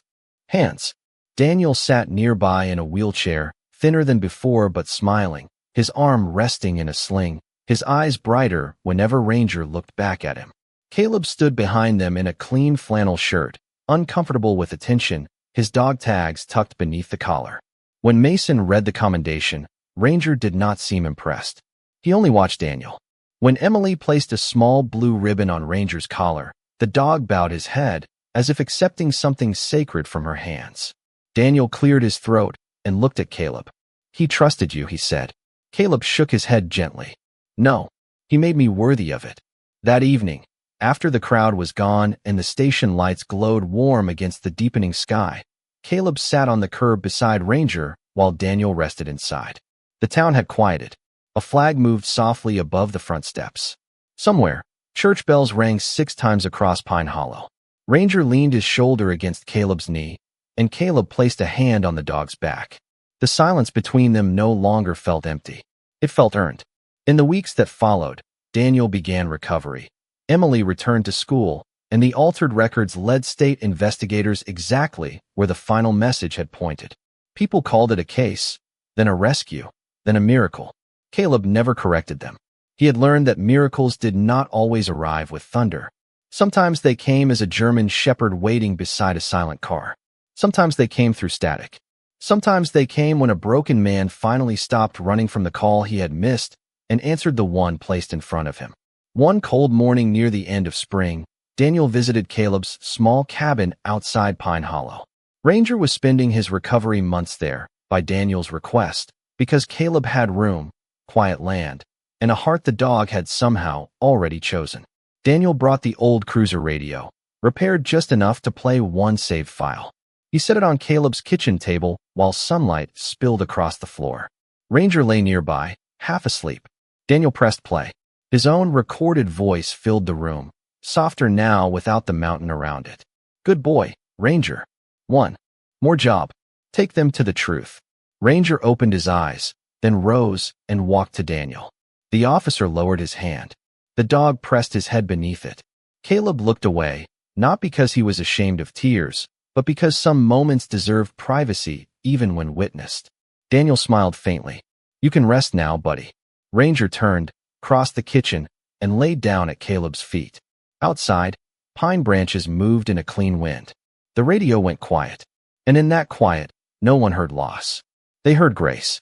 Speaker 1: hands. Daniel sat nearby in a wheelchair, thinner than before but smiling, his arm resting in a sling, his eyes brighter whenever Ranger looked back at him. Caleb stood behind them in a clean flannel shirt, uncomfortable with attention, his dog tags tucked beneath the collar. When Mason read the commendation, Ranger did not seem impressed. He only watched Daniel. When Emily placed a small blue ribbon on Ranger's collar, the dog bowed his head, as if accepting something sacred from her hands. Daniel cleared his throat and looked at Caleb. "He trusted you," he said. Caleb shook his head gently. "No, he made me worthy of it." That evening, after the crowd was gone and the station lights glowed warm against the deepening sky, Caleb sat on the curb beside Ranger while Daniel rested inside. The town had quieted. A flag moved softly above the front steps. Somewhere, church bells rang 6 times across Pine Hollow. Ranger leaned his shoulder against Caleb's knee, and Caleb placed a hand on the dog's back. The silence between them no longer felt empty. It felt earned. In the weeks that followed, Daniel began recovery. Emily returned to school, and the altered records led state investigators exactly where the final message had pointed. People called it a case, then a rescue, then a miracle. Caleb never corrected them. He had learned that miracles did not always arrive with thunder. Sometimes they came as a German shepherd waiting beside a silent car. Sometimes they came through static. Sometimes they came when a broken man finally stopped running from the call he had missed and answered the one placed in front of him. One cold morning near the end of spring, Daniel visited Caleb's small cabin outside Pine Hollow. Ranger was spending his recovery months there, by Daniel's request, because Caleb had room, quiet land, and a heart the dog had somehow already chosen. Daniel brought the old cruiser radio, repaired just enough to play one saved file. He set it on Caleb's kitchen table while sunlight spilled across the floor. Ranger lay nearby, half asleep. Daniel pressed play. His own recorded voice filled the room, softer now without the mountain around it. "Good boy, Ranger. 1. More job. Take them to the truth." Ranger opened his eyes, then rose and walked to Daniel. The officer lowered his hand. The dog pressed his head beneath it. Caleb looked away, not because he was ashamed of tears, but because some moments deserved privacy even when witnessed. Daniel smiled faintly. "You can rest now, buddy." Ranger turned, crossed the kitchen, and laid down at Caleb's feet. Outside, pine branches moved in a clean wind. The radio went quiet, and in that quiet, no one heard loss. They heard grace.